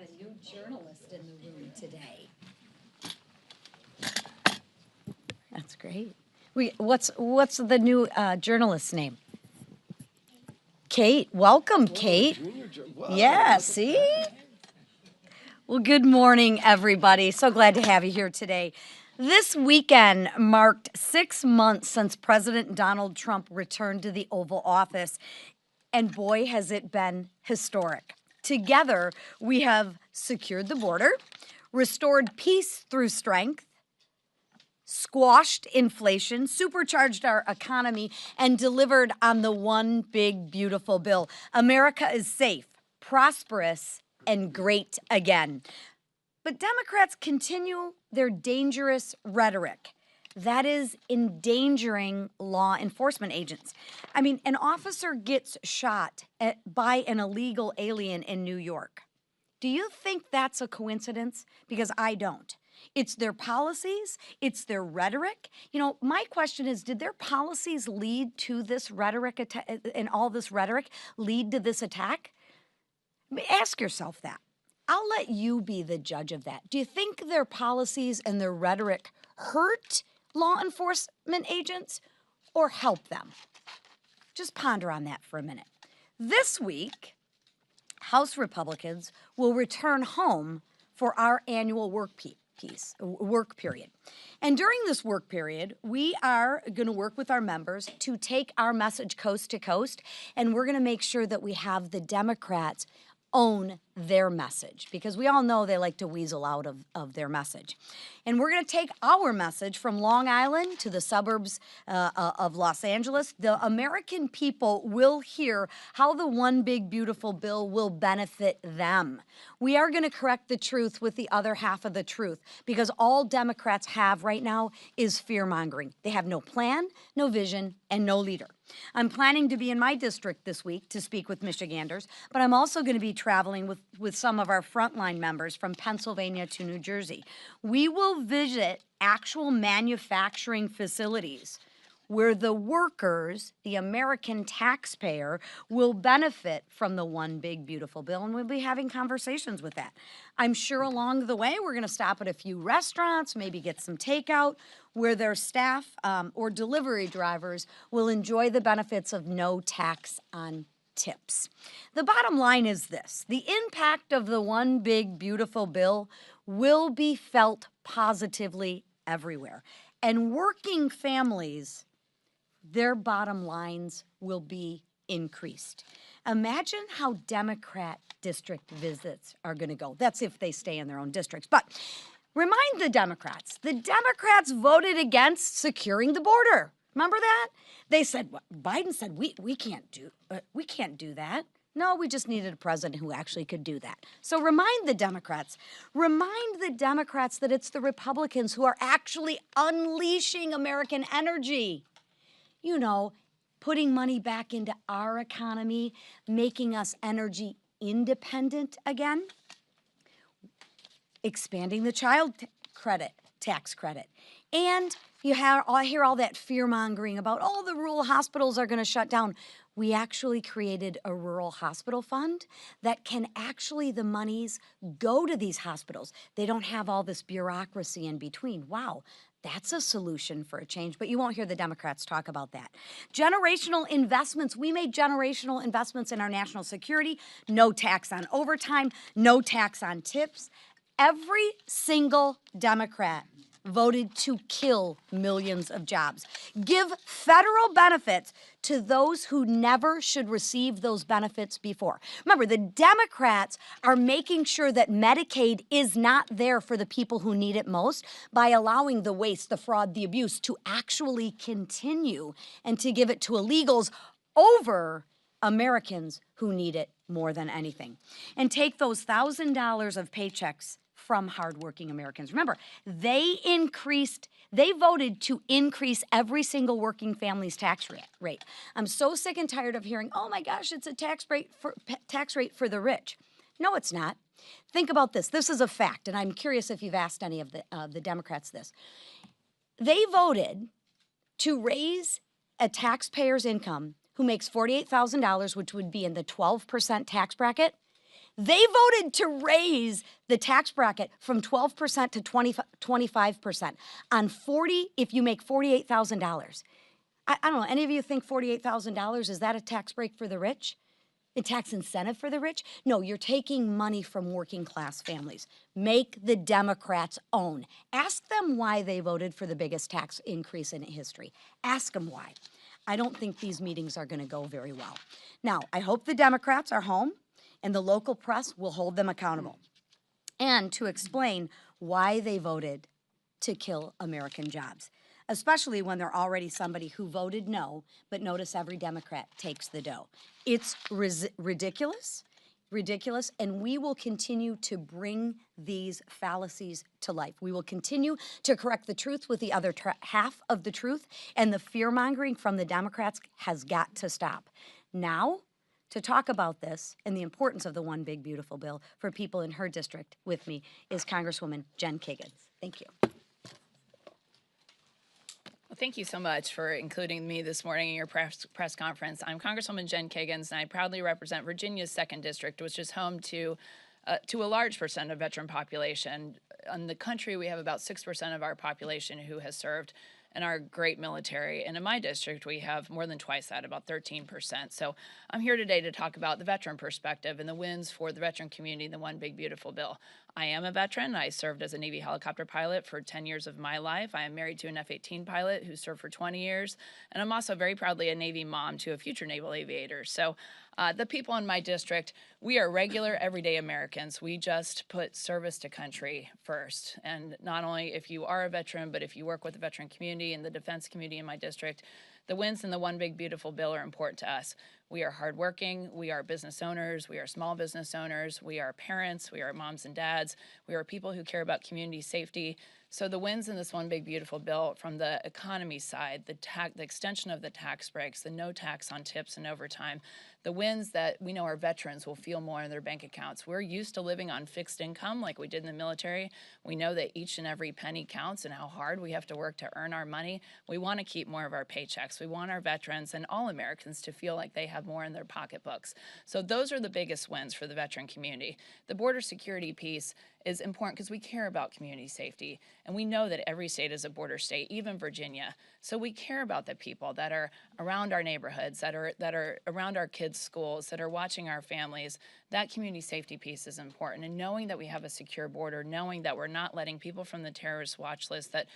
a new journalist in the room today. That's great. What's the new journalist's name? Kate. Welcome, Kate. Yeah, see? Well, good morning, everybody. So glad to have you here today. This weekend marked 6 months since President Donald Trump returned to the Oval Office, and boy, has it been historic. Together, we have secured the border, restored peace through strength, squashed inflation, supercharged our economy, and delivered on the one big, beautiful bill. America is safe, prosperous, and great again. But Democrats continue their dangerous rhetoric. That is endangering law enforcement agents. I mean, an officer gets shot by an illegal alien in New York. Do you think that's a coincidence? Because I don't. It's their policies, it's their rhetoric. You know, my question is, did their policies lead to this rhetoric and all this rhetoric lead to this attack? Ask yourself that. I'll let you be the judge of that. Do you think their policies and their rhetoric hurt law enforcement agents or help them? Just ponder on that for a minute. This week, House Republicans will return home for our annual work period. And during this work period, we are going to work with our members to take our message coast to coast, and we're going to make sure that we have the Democrats own their message, because we all know they like to weasel out of their message. And we're going to take our message from Long Island to the suburbs of Los Angeles. The American people will hear how the one big beautiful bill will benefit them. We are going to correct the truth with the other half of the truth, because all Democrats have right now is fear-mongering. They have no plan, no vision, and no leader. I'm planning to be in my district this week to speak with Michiganders, but I'm also going to be traveling with some of our frontline members from Pennsylvania to New Jersey. We will visit actual manufacturing facilities where the workers, the American taxpayer, will benefit from the one big beautiful bill, and we'll be having conversations with that. I'm sure along the way we're going to stop at a few restaurants, maybe get some takeout, where their staff or delivery drivers will enjoy the benefits of no tax on tips. The bottom line is this: the impact of the one big beautiful bill will be felt positively everywhere, and working families, their bottom lines will be increased. Imagine how Democrat district visits are going to go. That's if they stay in their own districts. But remind the Democrats voted against securing the border. Remember that? They said, Biden said, we can't do that. No, we just needed a president who actually could do that. So remind the Democrats that it's the Republicans who are actually unleashing American energy. You know, putting money back into our economy, making us energy independent again, expanding the child tax credit. And I hear all that fear-mongering about, the rural hospitals are going to shut down. We actually created a rural hospital fund that can the monies go to these hospitals. They don't have all this bureaucracy in between. Wow. That's a solution for a change, but you won't hear the Democrats talk about that. Generational investments. We made generational investments in our national security. No tax on overtime, no tax on tips. Every single Democrat voted to kill millions of jobs. Give federal benefits to those who never should receive those benefits before. Remember, the Democrats are making sure that Medicaid is not there for the people who need it most by allowing the waste, the fraud, the abuse to actually continue and to give it to illegals over Americans who need it more than anything. And take those $1,000 of paychecks from hardworking Americans. Remember, they voted to increase every single working family's tax rate. I'm so sick and tired of hearing, oh my gosh, it's a tax rate for the rich. No, it's not. Think about this. This is a fact, and I'm curious if you've asked any of the Democrats this. They voted to raise a taxpayer's income who makes $48,000, which would be in the 12% tax bracket. They voted to raise the tax bracket from 12% to 25% on 40, if you make $48,000. I don't know, any of you think $48,000, is that a tax break for the rich? A tax incentive for the rich? No, you're taking money from working class families. Make the Democrats own. Ask them why they voted for the biggest tax increase in history. Ask them why. I don't think these meetings are going to go very well. Now, I hope the Democrats are home and the local press will hold them accountable, and to explain why they voted to kill American jobs, especially when they're already somebody who voted no, but notice every Democrat takes the dough. It's ridiculous, and we will continue to bring these fallacies to life. We will continue to correct the truth with the other half of the truth, and the fear-mongering from the Democrats has got to stop. Now, to talk about this and the importance of the One Big Beautiful Bill for people in her district with me is Congresswoman Jen Kiggins. Thank you. Well, thank you so much for including me this morning in your press conference. I'm Congresswoman Jen Kiggins, and I proudly represent Virginia's 2nd District, which is home to a large percent of veteran population. In the country, we have about 6% of our population who has served in our great military. And in my district, we have more than twice that, about 13%. So I'm here today to talk about the veteran perspective and the wins for the veteran community in the One Big Beautiful Bill. I am a veteran. I served as a Navy helicopter pilot for 10 years of my life. I am married to an F-18 pilot who served for 20 years. And I'm also very proudly a Navy mom to a future naval aviator. So the people in my district, we are regular, everyday Americans. We just put service to country first. And not only if you are a veteran, but if you work with the veteran community and the defense community in my district, the wins in the One Big Beautiful Bill are important to us. We are hardworking, we are business owners, we are small business owners, we are parents, we are moms and dads, we are people who care about community safety. So the wins in this One Big Beautiful Bill from the economy side, the extension of the tax breaks, the no tax on tips and overtime, the wins that we know our veterans will feel more in their bank accounts. We're used to living on fixed income like we did in the military. We know that each and every penny counts and how hard we have to work to earn our money. We want to keep more of our paychecks. We want our veterans and all Americans to feel like they have more in their pocketbooks. So those are the biggest wins for the veteran community. The border security piece is important because we care about community safety, and we know that every state is a border state, even Virginia. So we care about the people that are around our neighborhoods, that are around our kids' schools, that are watching our families. That community safety piece is important, and knowing that we have a secure border, knowing that we're not letting people from the terrorist watch list, that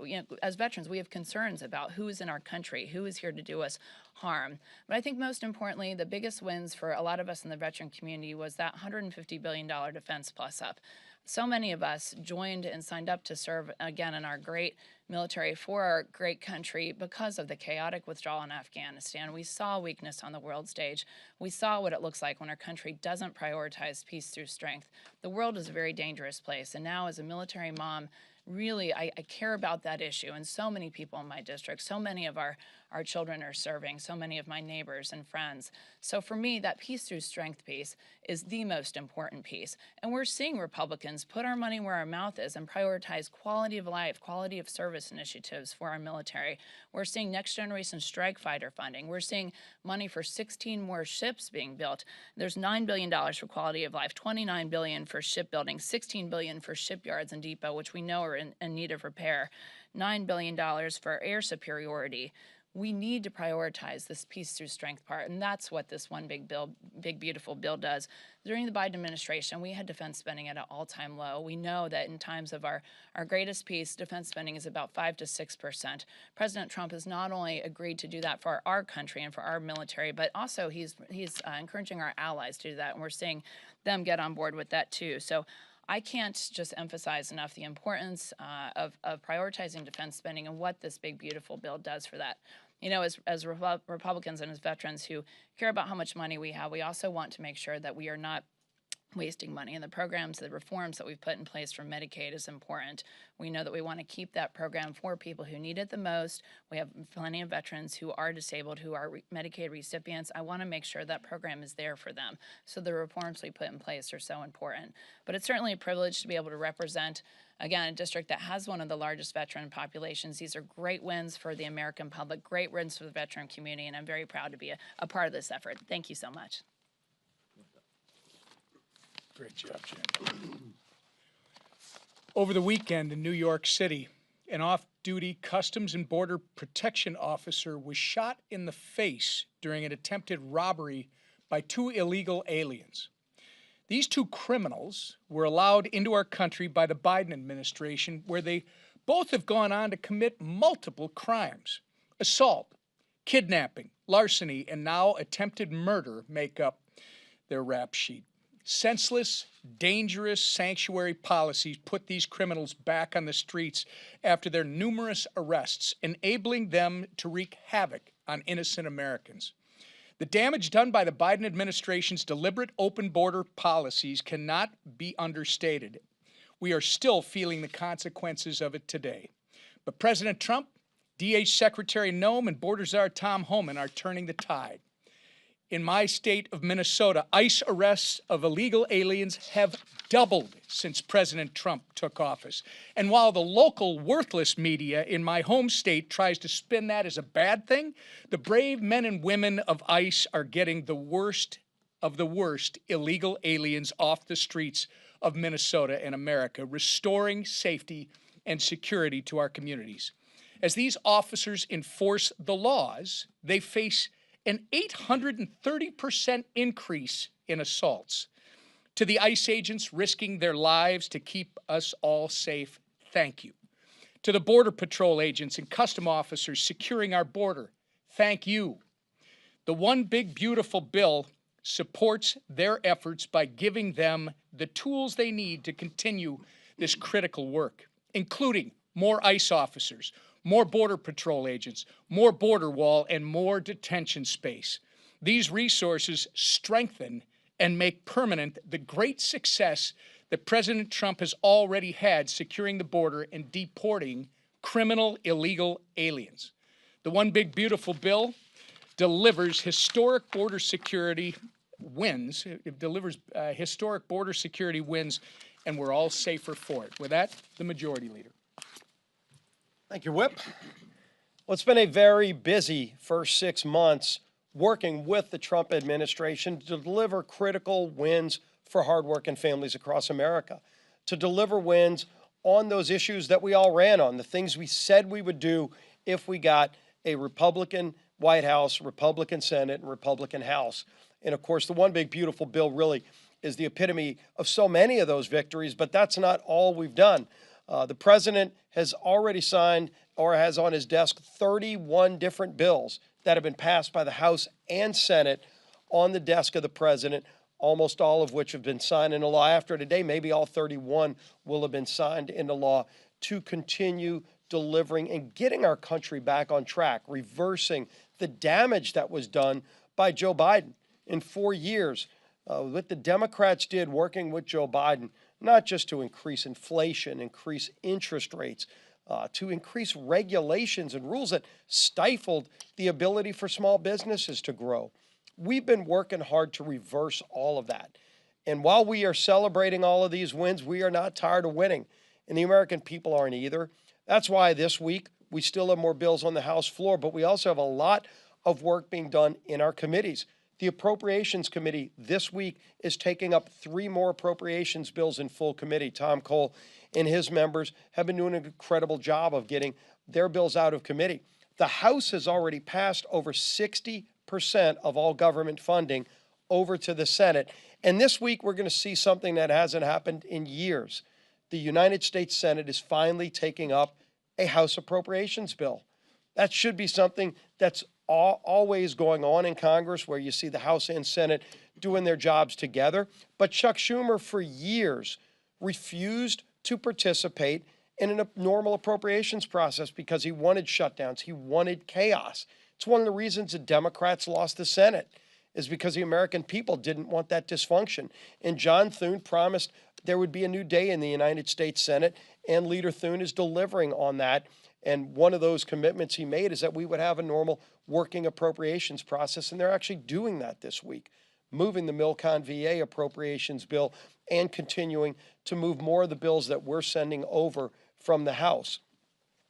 you know, as veterans we have concerns about who is in our country, who is here to do us harm. But I think most importantly, the biggest wins for a lot of us in the veteran community was that $150 billion Defense Plus up. So many of us joined and signed up to serve again in our great military for our great country because of the chaotic withdrawal in Afghanistan. We saw weakness on the world stage. We saw what it looks like when our country doesn't prioritize peace through strength. The world is a very dangerous place, and now as a military mom, really, I care about that issue, and so many people in my district, so many of our children are serving, so many of my neighbors and friends. So for me, that peace through strength piece is the most important piece. And we're seeing Republicans put our money where our mouth is and prioritize quality of life, quality of service initiatives for our military. We're seeing next generation strike fighter funding. We're seeing money for 16 more ships being built. There's $9 billion for quality of life, $29 billion for shipbuilding, $16 billion for shipyards and depot, which we know are in need of repair, $9 billion for air superiority. We need to prioritize this peace through strength part, and that's what this One Big Beautiful Bill does. During the Biden administration, we had defense spending at an all-time low. We know that in times of our greatest peace, defense spending is about 5 to 6%. President Trump has not only agreed to do that for our country and for our military, but also he's encouraging our allies to do that, and we're seeing them get on board with that too. So I can't just emphasize enough the importance of prioritizing defense spending and what this big, beautiful bill does for that. You know, as Republicans and as veterans who care about how much money we have, we also want to make sure that we are not wasting money. And the programs, the reforms that we've put in place for Medicaid is important. We know that we want to keep that program for people who need it the most. We have plenty of veterans who are disabled, who are Medicaid recipients. I want to make sure that program is there for them. So the reforms we put in place are so important. But it's certainly a privilege to be able to represent, again, a district that has one of the largest veteran populations. These are great wins for the American public, great wins for the veteran community, and I'm very proud to be a part of this effort. Thank you so much. Great job, Jen. Over the weekend in New York City, an off-duty Customs and Border Protection officer was shot in the face during an attempted robbery by 2 illegal aliens. These 2 criminals were allowed into our country by the Biden administration, where they both have gone on to commit multiple crimes. Assault, kidnapping, larceny, and now attempted murder make up their rap sheet. Senseless, dangerous sanctuary policies put these criminals back on the streets after their numerous arrests, enabling them to wreak havoc on innocent Americans. The damage done by the Biden administration's deliberate open border policies cannot be understated. We are still feeling the consequences of it today. But President Trump, DH Secretary Noem, and Border Czar Tom Homan are turning the tide. In my state of Minnesota, ICE arrests of illegal aliens have doubled since President Trump took office. And while the local worthless media in my home state tries to spin that as a bad thing, the brave men and women of ICE are getting the worst of the worst illegal aliens off the streets of Minnesota and America, restoring safety and security to our communities. As these officers enforce the laws, they face an 830% increase in assaults. To the ICE agents risking their lives to keep us all safe, thank you. To the Border Patrol agents and custom officers securing our border, thank you. The One Big Beautiful Bill supports their efforts by giving them the tools they need to continue this critical work, including more ICE officers, more Border Patrol agents, more border wall, and more detention space. These resources strengthen and make permanent the great success that President Trump has already had securing the border and deporting criminal illegal aliens. The One Big Beautiful Bill delivers historic border security wins. It delivers historic border security wins, and we're all safer for it. With that, the Majority Leader. Thank you, Whip. Well, it's been a very busy first 6 months working with the Trump administration to deliver critical wins for hardworking families across America, to deliver wins on those issues that we all ran on, the things we said we would do if we got a Republican White House, Republican Senate, and Republican House. And of course, the One Big Beautiful Bill really is the epitome of so many of those victories, but that's not all we've done. The president has already signed or has on his desk 31 different bills that have been passed by the House and Senate on the desk of the president, almost all of which have been signed into law. After today, maybe all 31 will have been signed into law to continue delivering and getting our country back on track, reversing the damage that was done by Joe Biden in 4 years. What the Democrats did working with Joe Biden, not just to increase inflation, increase interest rates, to increase regulations and rules that stifled the ability for small businesses to grow. We've been working hard to reverse all of that. And while we are celebrating all of these wins, we are not tired of winning. And the American people aren't either. That's why this week we still have more bills on the House floor, but we also have a lot of work being done in our committees. The Appropriations Committee this week is taking up 3 more appropriations bills in full committee. Tom Cole and his members have been doing an incredible job of getting their bills out of committee. The House has already passed over 60% of all government funding over to the Senate. And this week we're going to see something that hasn't happened in years. The United States Senate is finally taking up a House appropriations bill. That should be something that's always going on in Congress, where you see the House and Senate doing their jobs together. But Chuck Schumer, for years, refused to participate in a normal appropriations process because he wanted shutdowns. He wanted chaos. It's one of the reasons the Democrats lost the Senate, is because the American people didn't want that dysfunction. And John Thune promised there would be a new day in the United States Senate, and Leader Thune is delivering on that. And one of those commitments he made is that we would have a normal working appropriations process, and they're actually doing that this week, moving the Milcon VA appropriations bill and continuing to move more of the bills that we're sending over from the House.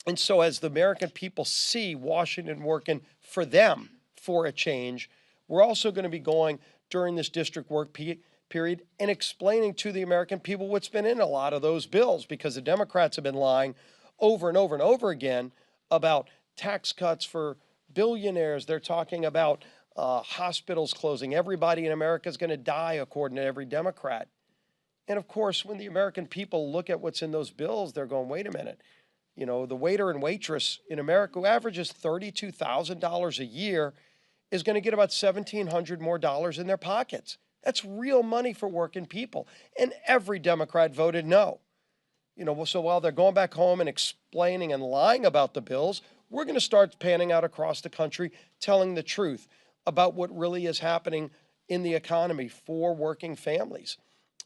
And so as the American people see Washington working for them for a change, we're also going to be going during this district work period and explaining to the American people what's been in a lot of those bills, because the Democrats have been lying over and over and over again about tax cuts for billionaires. They're talking about hospitals closing. Everybody in America is going to die, according to every Democrat. And of course, when the American people look at what's in those bills, they're going, wait a minute. You know, the waiter and waitress in America who averages $32,000 a year is going to get about $1,700 more in their pockets. That's real money for working people. And every Democrat voted no. You know, so while they're going back home and explaining and lying about the bills, we're going to start panning out across the country, telling the truth about what really is happening in the economy for working families.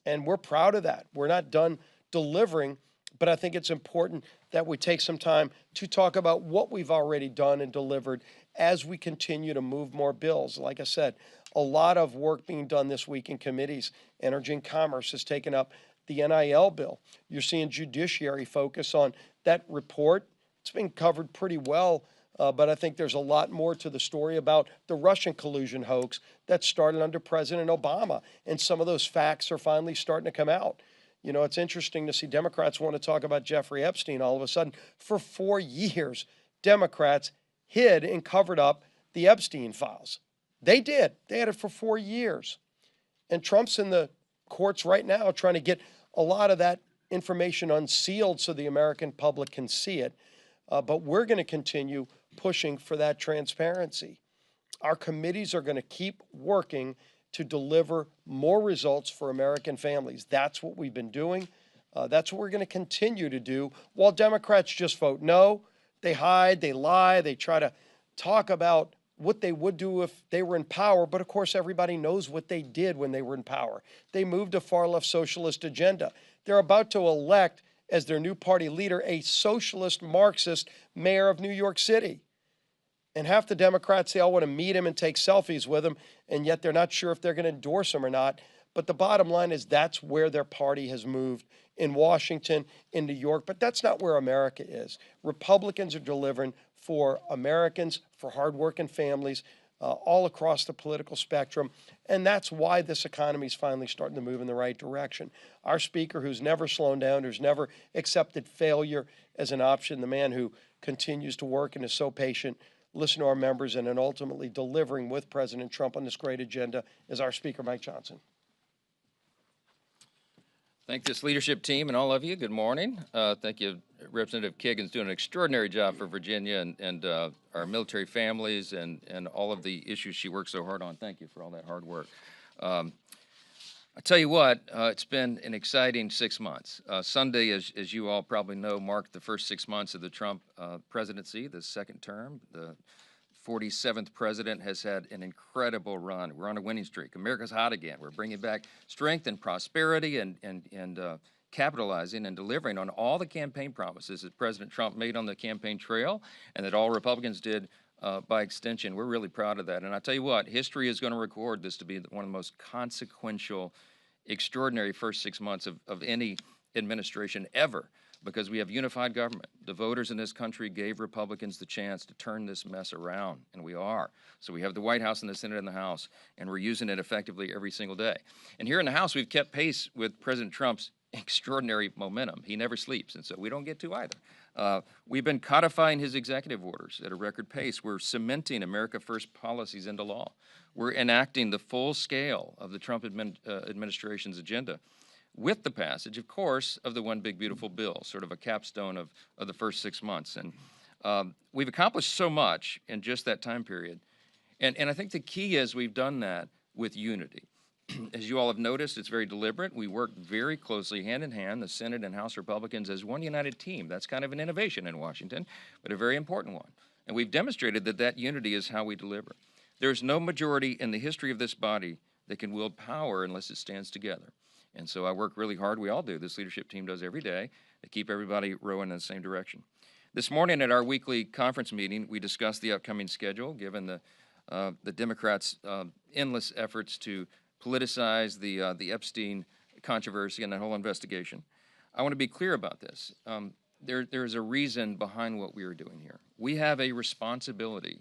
And we're proud of that. We're not done delivering, but I think it's important that we take some time to talk about what we've already done and delivered as we continue to move more bills. Like I said, a lot of work being done this week in committees. Energy and Commerce has taken up the NIL bill. You're seeing Judiciary focus on that report. It's been covered pretty well, but I think there's a lot more to the story about the Russian collusion hoax that started under President Obama, and some of those facts are finally starting to come out. You know, it's interesting to see Democrats want to talk about Jeffrey Epstein all of a sudden. For 4 years, Democrats hid and covered up the Epstein files. They did. They had it for 4 years. And Trump's in the courts right now trying to get a lot of that information unsealed so the American public can see it. But we're going to continue pushing for that transparency. Our committees are going to keep working to deliver more results for American families. That's what we've been doing. That's what we're going to continue to do, while Democrats just vote no. They hide, they lie, they try to talk about what they would do if they were in power, but of course everybody knows what they did when they were in power. They moved a far-left socialist agenda. They're about to elect as their new party leader a socialist Marxist mayor of New York City. And half the Democrats, they all want to meet him and take selfies with him, and yet they're not sure if they're going to endorse him or not. But the bottom line is that's where their party has moved, in Washington, in New York. But that's not where America is. Republicans are delivering for Americans, for hardworking families, all across the political spectrum. And that's why this economy is finally starting to move in the right direction. Our speaker, who's never slowed down, who's never accepted failure as an option, the man who continues to work and is so patient, listen to our members, and then ultimately delivering with President Trump on this great agenda, is our Speaker, Mike Johnson. Thank this leadership team and all of you. Good morning. Thank you. Representative Kagan's doing an extraordinary job for Virginia and our military families and all of the issues she works so hard on. Thank you for all that hard work. I tell you what, it's been an exciting 6 months. Sunday, as you all probably know, marked the first 6 months of the Trump presidency, the second term. The 47th president has had an incredible run. We're on a winning streak. America's hot again. We're bringing back strength and prosperity and capitalizing and delivering on all the campaign promises that President Trump made on the campaign trail and that all Republicans did by extension. We're really proud of that. And I tell you what, history is going to record this to be one of the most consequential, extraordinary first 6 months of any administration ever, because we have unified government. The voters in this country gave Republicans the chance to turn this mess around, and we are. So we have the White House and the Senate and the House, and we're using it effectively every single day. And here in the House, we've kept pace with President Trump's extraordinary momentum. He never sleeps, and so we don't get to either. We've been codifying his executive orders at a record pace. We're cementing America First policies into law. We're enacting the full scale of the Trump administration's agenda, with the passage, of course, of the One Big Beautiful Bill, sort of a capstone of the first 6 months. And we've accomplished so much in just that time period. And I think the key is we've done that with unity. As you all have noticed, it's very deliberate. We work very closely, hand in hand, the Senate and House Republicans as one united team. That's kind of an innovation in Washington, but a very important one. And we've demonstrated that that unity is how we deliver. There's no majority in the history of this body that can wield power unless it stands together. And so I work really hard, we all do, this leadership team does every day, to keep everybody rowing in the same direction. This morning at our weekly conference meeting, we discussed the upcoming schedule, given the Democrats' endless efforts to politicize the Epstein controversy and the whole investigation. I want to be clear about this. There's a reason behind what we are doing here. We have a responsibility,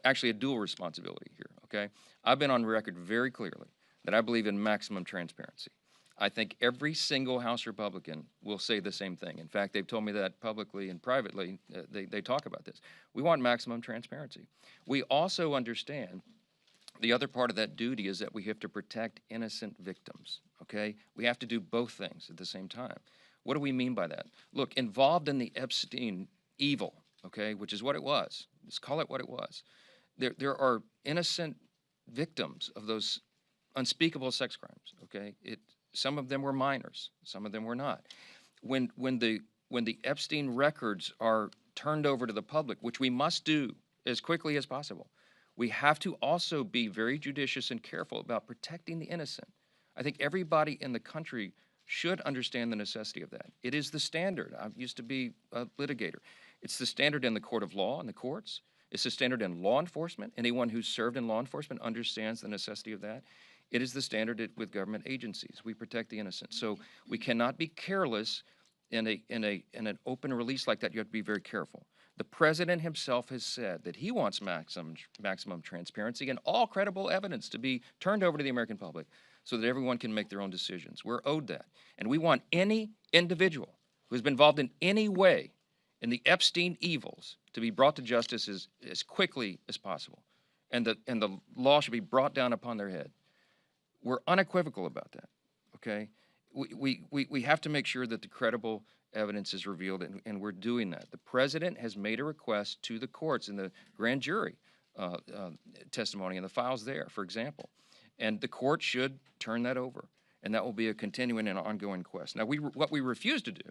actually a dual responsibility here, okay? I've been on record very clearly that I believe in maximum transparency. I think every single House Republican will say the same thing. In fact, they've told me that publicly and privately. They talk about this. We want maximum transparency. We also understand the other part of that duty is that we have to protect innocent victims, okay? We have to do both things at the same time. What do we mean by that? Look, involved in the Epstein evil, okay, which is what it was. Let's call it what it was. There are innocent victims of those unspeakable sex crimes, okay? Some of them were minors, some of them were not. When the Epstein records are turned over to the public, which we must do as quickly as possible, we have to also be very judicious and careful about protecting the innocent. I think everybody in the country should understand the necessity of that. It is the standard. I used to be a litigator. It's the standard in the court of law, in the courts. It's the standard in law enforcement. Anyone who's served in law enforcement understands the necessity of that. It is the standard with government agencies. We protect the innocent. So we cannot be careless in an open release like that. You have to be very careful. The president himself has said that he wants maximum transparency and all credible evidence to be turned over to the American public so that everyone can make their own decisions. We're owed that. And we want any individual who has been involved in any way in the Epstein evils to be brought to justice as quickly as possible. And the law should be brought down upon their head. We're unequivocal about that, okay? We have to make sure that the credible evidence is revealed, and we're doing that. The president has made a request to the courts in the grand jury testimony and the files there, for example. And the court should turn that over, and that will be a continuing and ongoing quest. Now, what we refuse to do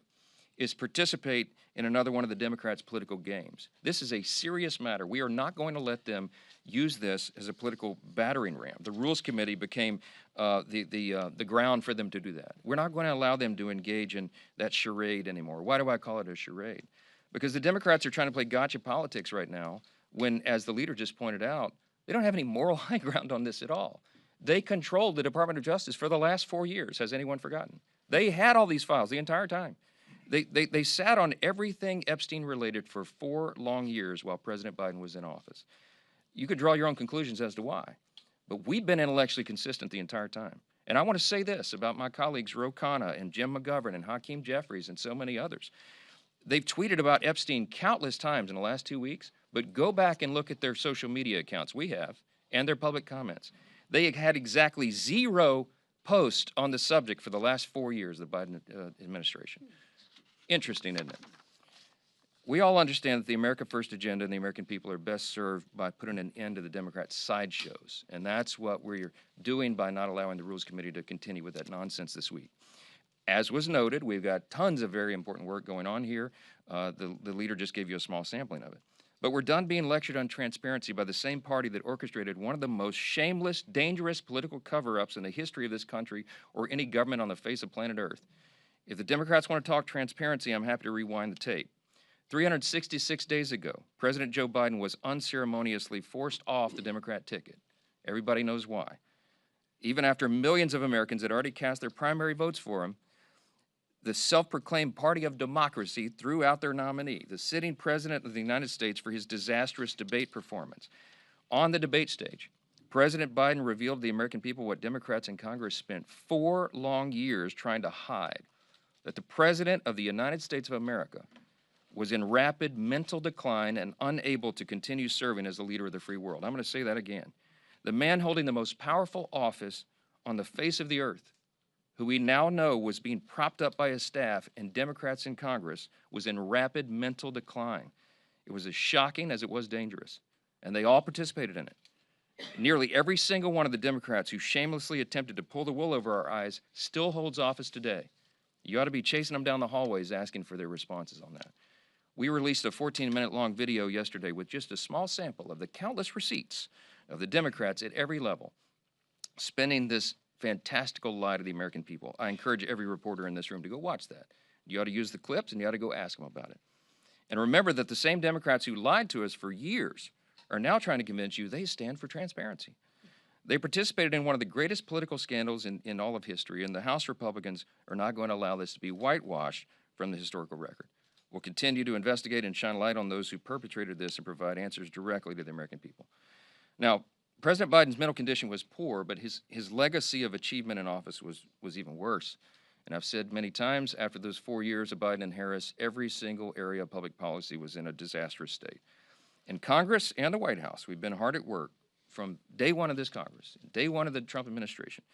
is participate in another one of the Democrats' political games. This is a serious matter. We are not going to let them use this as a political battering ram. The Rules Committee became the ground for them to do that. We're not going to allow them to engage in that charade anymore. Why do I call it a charade? Because the Democrats are trying to play gotcha politics right now when, as the leader just pointed out, they don't have any moral high ground on this at all. They controlled the Department of Justice for the last 4 years. Has anyone forgotten? They had all these files the entire time. They sat on everything Epstein related for 4 long years while President Biden was in office. You could draw your own conclusions as to why, but we've been intellectually consistent the entire time. And I want to say this about my colleagues Ro Khanna and Jim McGovern and Hakeem Jeffries and so many others. They've tweeted about Epstein countless times in the last 2 weeks, but go back and look at their social media accounts, we have, and their public comments. They had exactly 0 posts on the subject for the last 4 years of the Biden administration. Interesting, isn't it? We all understand that the America First agenda and the American people are best served by putting an end to the Democrats' sideshows. And that's what we're doing by not allowing the Rules Committee to continue with that nonsense this week. As was noted, we've got tons of very important work going on here. The leader just gave you a small sampling of it. But we're done being lectured on transparency by the same party that orchestrated one of the most shameless, dangerous political cover-ups in the history of this country or any government on the face of planet Earth. If the Democrats want to talk transparency, I'm happy to rewind the tape. 366 days ago, President Joe Biden was unceremoniously forced off the Democrat ticket. Everybody knows why. Even after millions of Americans had already cast their primary votes for him, the self-proclaimed party of democracy threw out their nominee, the sitting president of the United States, for his disastrous debate performance. On the debate stage, President Biden revealed to the American people what Democrats in Congress spent 4 long years trying to hide, that the President of the United States of America was in rapid mental decline and unable to continue serving as the leader of the free world. I'm going to say that again. The man holding the most powerful office on the face of the earth, who we now know was being propped up by his staff and Democrats in Congress, was in rapid mental decline. It was as shocking as it was dangerous, and they all participated in it. Nearly every single one of the Democrats who shamelessly attempted to pull the wool over our eyes still holds office today. You ought to be chasing them down the hallways asking for their responses on that. We released a 14-minute-long video yesterday with just a small sample of the countless receipts of the Democrats at every level spending this fantastical lie to the American people. I encourage every reporter in this room to go watch that. You ought to use the clips, and you ought to go ask them about it. And remember that the same Democrats who lied to us for years are now trying to convince you they stand for transparency. They participated in one of the greatest political scandals in all of history, and the House Republicans are not going to allow this to be whitewashed from the historical record. We'll continue to investigate and shine light on those who perpetrated this and provide answers directly to the American people. Now, President Biden's mental condition was poor, but his legacy of achievement in office was even worse. And I've said many times, after those 4 years of Biden and Harris, every single area of public policy was in a disastrous state. In Congress and the White House, we've been hard at work from day one of this Congress, day one of the Trump administration,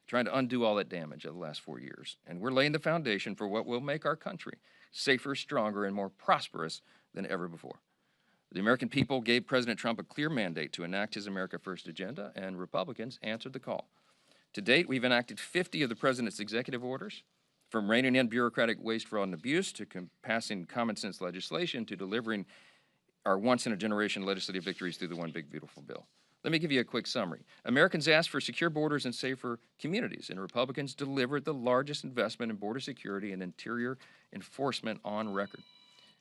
trying to undo all that damage of the last 4 years. And we're laying the foundation for what will make our country safer, stronger, and more prosperous than ever before. The American people gave President Trump a clear mandate to enact his America First agenda, and Republicans answered the call. To date, we've enacted 50 of the president's executive orders, from reining in bureaucratic waste, fraud, and abuse, to passing common sense legislation, to delivering our once-in-a-generation legislative victories through the One Big Beautiful Bill. Let me give you a quick summary. Americans asked for secure borders and safer communities, and Republicans delivered the largest investment in border security and interior enforcement on record.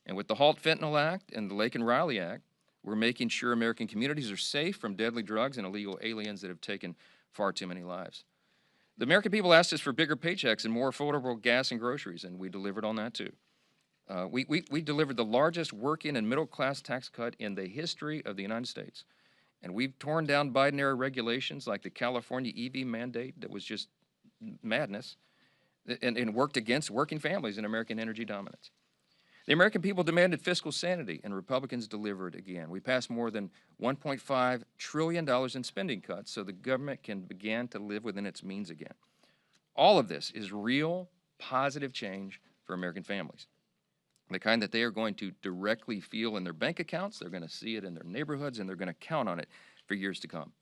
And with the Halt Fentanyl Act and the Lake and Riley Act, we're making sure American communities are safe from deadly drugs and illegal aliens that have taken far too many lives. The American people asked us for bigger paychecks and more affordable gas and groceries, and we delivered on that too. We delivered the largest working and middle-class tax cut in the history of the United States. And we've torn down Biden-era regulations like the California EV mandate that was just madness, and worked against working families and American energy dominance. The American people demanded fiscal sanity, and Republicans delivered again. We passed more than $1.5 trillion in spending cuts so the government can begin to live within its means again. All of this is real, positive change for American families, the kind that they are going to directly feel in their bank accounts, they're going to see it in their neighborhoods, and they're going to count on it for years to come.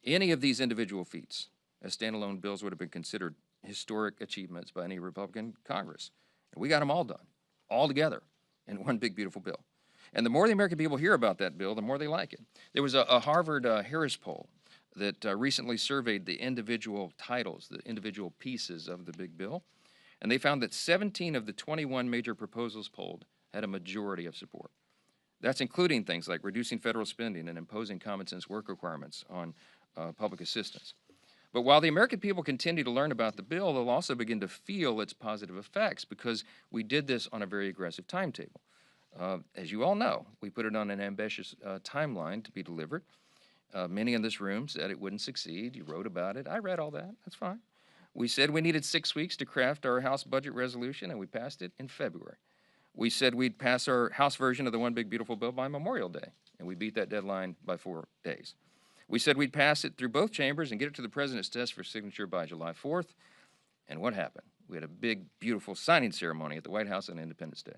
Any of these individual feats as standalone bills would have been considered historic achievements by any Republican Congress. And we got them all done, all together in one big, beautiful bill. And the more the American people hear about that bill, the more they like it. There was a Harvard Harris poll that recently surveyed the individual titles, the individual pieces of the big bill, and they found that 17 of the 21 major proposals polled had a majority of support. That's including things like reducing federal spending and imposing common sense work requirements on public assistance. But while the American people continue to learn about the bill, they'll also begin to feel its positive effects, because we did this on a very aggressive timetable. As you all know, we put it on an ambitious timeline to be delivered. Many in this room said it wouldn't succeed. You wrote about it. I read all that. That's fine. We said we needed 6 weeks to craft our House budget resolution, and we passed it in February. We said we'd pass our House version of the One Big Beautiful Bill by Memorial Day, and we beat that deadline by 4 days. We said we'd pass it through both chambers and get it to the president's desk for signature by July 4th. And what happened? We had a big, beautiful signing ceremony at the White House on Independence Day.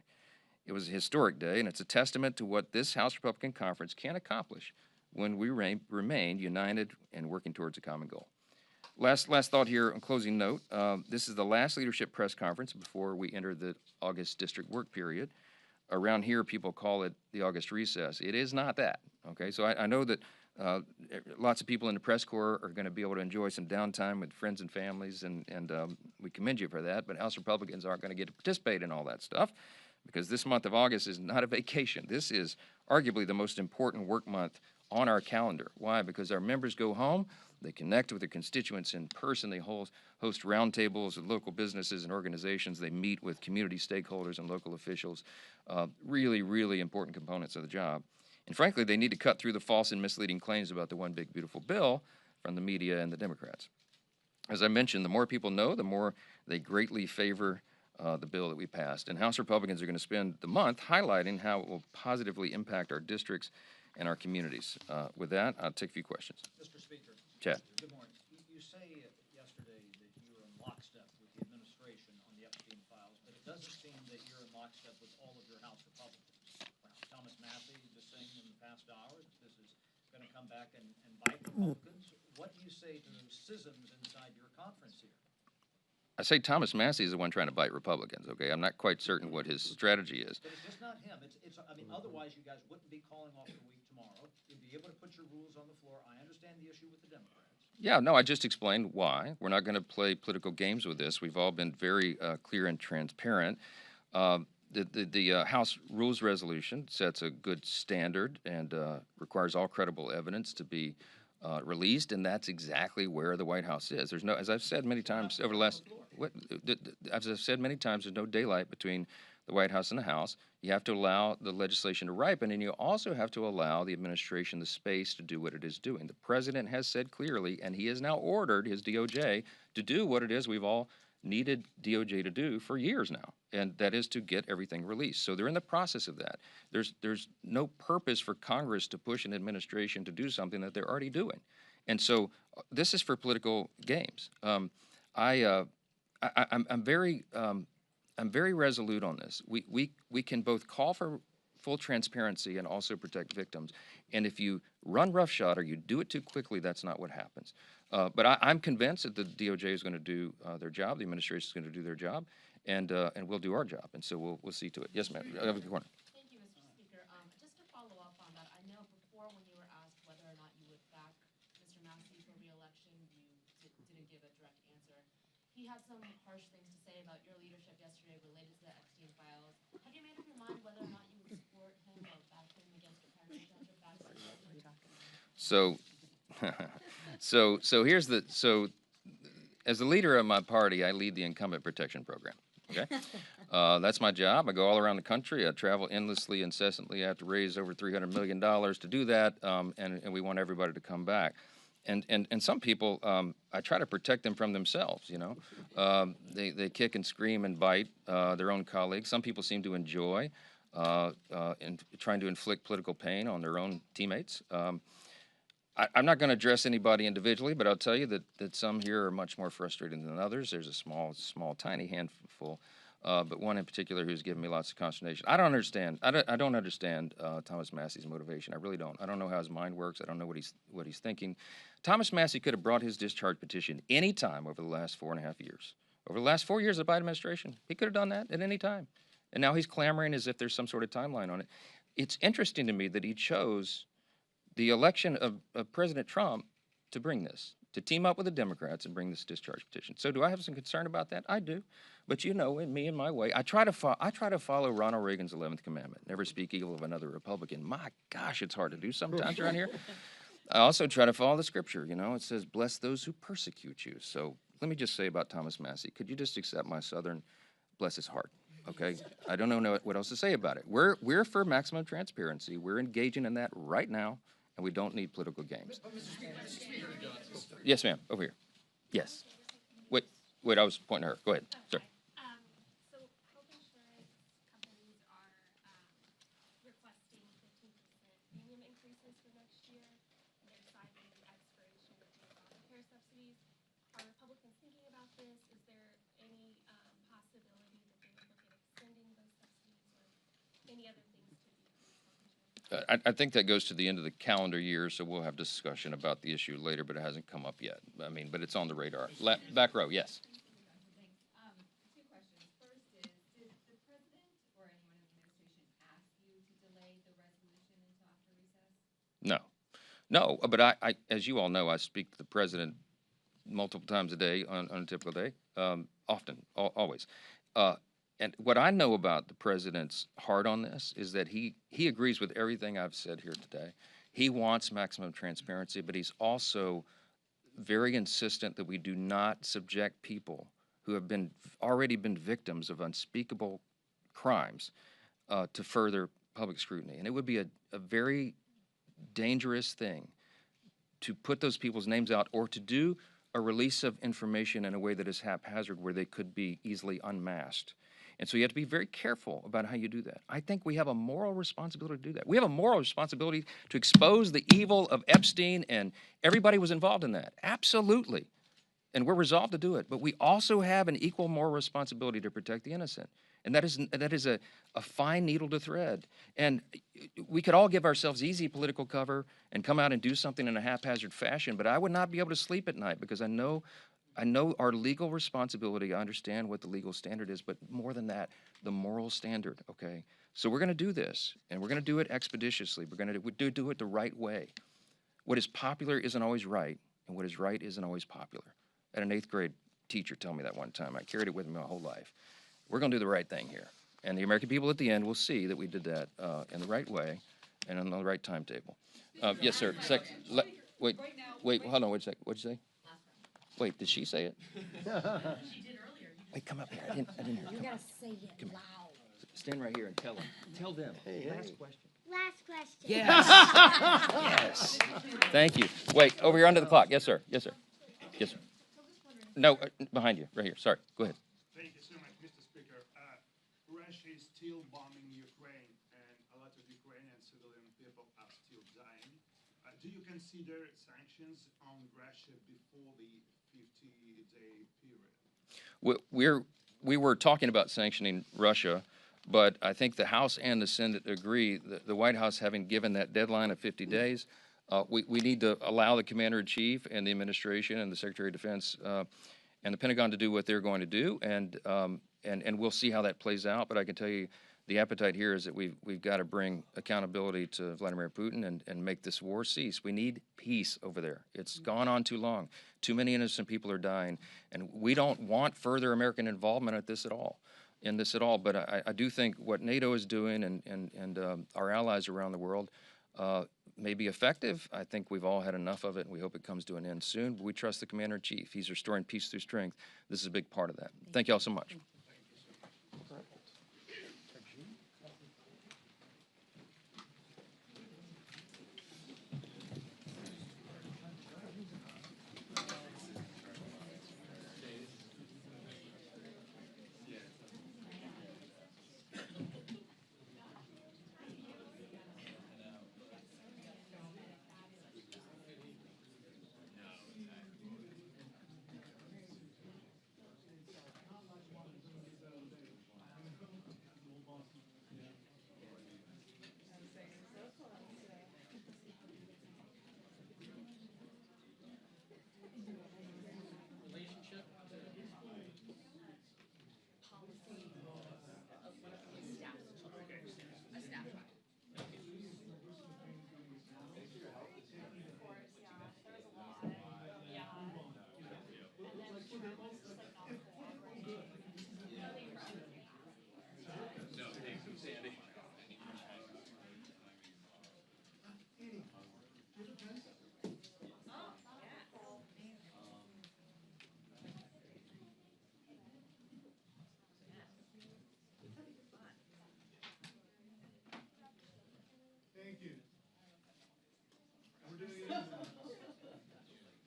It was a historic day, and it's a testament to what this House Republican Conference can accomplish when we remain united and working towards a common goal. Last thought here, on closing note, this is the last leadership press conference before we enter the August district work period. Around here, people call it the August recess. It is not that, okay? So I know that lots of people in the press corps are going to be able to enjoy some downtime with friends and families, and we commend you for that, but House Republicans aren't going to get to participate in all that stuff, because this month of August is not a vacation. This is arguably the most important work month on our calendar. Why? Because our members go home, they connect with their constituents in person, they host roundtables with local businesses and organizations, they meet with community stakeholders and local officials, really, really important components of the job. And frankly, they need to cut through the false and misleading claims about the One Big Beautiful Bill from the media and the Democrats. As I mentioned, the more people know, the more they greatly favor the bill that we passed. And House Republicans are going to spend the month highlighting how it will positively impact our districts and our communities. With that, I'll take a few questions. Mr. Speaker. Chad. Good morning. You say yesterday that you were in lockstep with the administration on the Epstein files, but it doesn't seem that you're in lockstep with all of your House Republicans. Thomas Massey just saying in the past hour that this is going to come back and bite Republicans. What do you say to those schisms inside your conference here? I say Thomas Massey is the one trying to bite Republicans, okay? I'm not quite certain what his strategy is. But it's just not him. I mean, otherwise you guys wouldn't be calling off the week tomorrow. You'd be able to put your rules on the floor. I understand the issue with the Democrats. Yeah, no, I just explained why. We're not going to play political games with this. We've all been very clear and transparent. The House Rules Resolution sets a good standard and requires all credible evidence to be released, and that's exactly where the White House is. There's no, as I've said many times over the last, as I've said many times, there's no daylight between the White House and the House. You have to allow the legislation to ripen, and you also have to allow the administration the space to do what it is doing. The president has said clearly, and he has now ordered his DOJ to do what it is we've all needed DOJ to do for years now, and that is to get everything released. So they're in the process of that. There's no purpose for Congress to push an administration to do something that they're already doing. And so this is for political games. I'm very resolute on this. We can both call for full transparency and also protect victims. And if you run roughshod or you do it too quickly, that's not what happens. But I'm convinced that the DOJ is going to do their job, the administration is going to do their job, and we'll do our job. And so we'll see to it. Yes, ma'am. Over the corner. Thank you, Mr. Speaker. Just to follow up on that, I know before when you were asked whether or not you would back Mr. Massey for re-election, you didn't give a direct answer. He had some harsh things to say about your leadership yesterday related to the Epstein files. Have you made up your mind whether or not you would support him or back him against your presidential back? So, here's the as the leader of my party, I lead the incumbent protection program. Okay, that's my job. I go all around the country. I travel endlessly, incessantly. I have to raise over $300 million to do that, and we want everybody to come back. And some people, I try to protect them from themselves. You know, they kick and scream and bite their own colleagues. Some people seem to enjoy in trying to inflict political pain on their own teammates. I'm not going to address anybody individually, but I'll tell you that some here are much more frustrated than others. There's a small, tiny handful, but one in particular who's given me lots of consternation. I don't understand. I don't understand Thomas Massey's motivation. I really don't. I don't know how his mind works. I don't know what he's thinking. Thomas Massey could have brought his discharge petition any time over the last 4.5 years. Over the last 4 years of the Biden administration, he could have done that at any time. And now he's clamoring as if there's some sort of timeline on it. It's interesting to me that he chose the election of President Trump to bring this, to team up with the Democrats and bring this discharge petition. So do I have some concern about that? I do. But you know, in me and my way, I try to follow Ronald Reagan's 11th commandment, never speak evil of another Republican. My gosh, it's hard to do sometimes around here. I also try to follow the scripture. You know, it says, bless those who persecute you. So let me just say about Thomas Massey, could you just accept my Southern, bless his heart? Okay, I don't know what else to say about it. We're for maximum transparency. We're engaging in that right now. And we don't need political games. Yes, ma'am. Over here. Yes. Wait. I was pointing to her. Go ahead. Sorry. So health insurance companies are requesting 15% premium increases for next year. They're citing the expiration of the Obamacare subsidies. Are Republicans thinking about this? Is there any possibility that they would look at extending those subsidies or any other things to decrease health insurance? I think that goes to the end of the calendar year, so we'll have discussion about the issue later, but it hasn't come up yet. I mean, but it's on the radar. Back row, yes. Thanks. Two questions. First is, did the president or anyone in the administration ask you to delay the resolution until after recess? No, but I, as you all know, I speak to the president multiple times a day on a typical day, often, always. And what I know about the president's heart on this is that he agrees with everything I've said here today. He wants maximum transparency, but he's also very insistent that we do not subject people who have already been victims of unspeakable crimes to further public scrutiny. And it would be a very dangerous thing to put those people's names out or to do a release of information in a way that is haphazard where they could be easily unmasked. And so you have to be very careful about how you do that. I think we have a moral responsibility to do that. We have a moral responsibility to expose the evil of Epstein, and everybody was involved in that. Absolutely. And we're resolved to do it. But we also have an equal moral responsibility to protect the innocent. And that is a fine needle to thread. And we could all give ourselves easy political cover and come out and do something in a haphazard fashion, but I would not be able to sleep at night because I know our legal responsibility. I understand what the legal standard is, but more than that, the moral standard, okay? So we're going to do this, and we're going to do it expeditiously. We're going to do it the right way. What is popular isn't always right, and what is right isn't always popular. I had an 8th grade teacher tell me that one time. I carried it with me my whole life. We're going to do the right thing here, and the American people at the end will see that we did that in the right way and on the right timetable. Yes, sir. Wait, hold on, wait a second. What'd you say? Wait, did she say it? She did earlier. Wait, come up here. I didn't hear. You gotta say it loud. Stand right here and tell them. Tell them. Last question. Last question. Yes. Yes. Thank you. Wait, over here under the clock. Yes, sir. Yes, sir. Yes, sir. No, behind you, right here. Sorry. Go ahead. Thank you so much, Mr. Speaker. Russia is still bombing Ukraine, and a lot of Ukrainian civilian people are still dying. Do you consider sanctions on Russia before the 50-day period? We were talking about sanctioning Russia, but I think the House and the Senate agree that the White House, having given that deadline of 50 days, we need to allow the Commander-in-Chief and the administration and the Secretary of Defense and the Pentagon to do what they're going to do, and we'll see how that plays out. But I can tell you, the appetite here is that we've got to bring accountability to Vladimir Putin and make this war cease. We need peace over there. It's gone on too long. Too many innocent people are dying, and we don't want further American involvement in this at all. But I do think what NATO is doing and our allies around the world may be effective. I think we've all had enough of it, and we hope it comes to an end soon. But we trust the Commander-in-Chief. He's restoring peace through strength. This is a big part of that. Thank you all so much.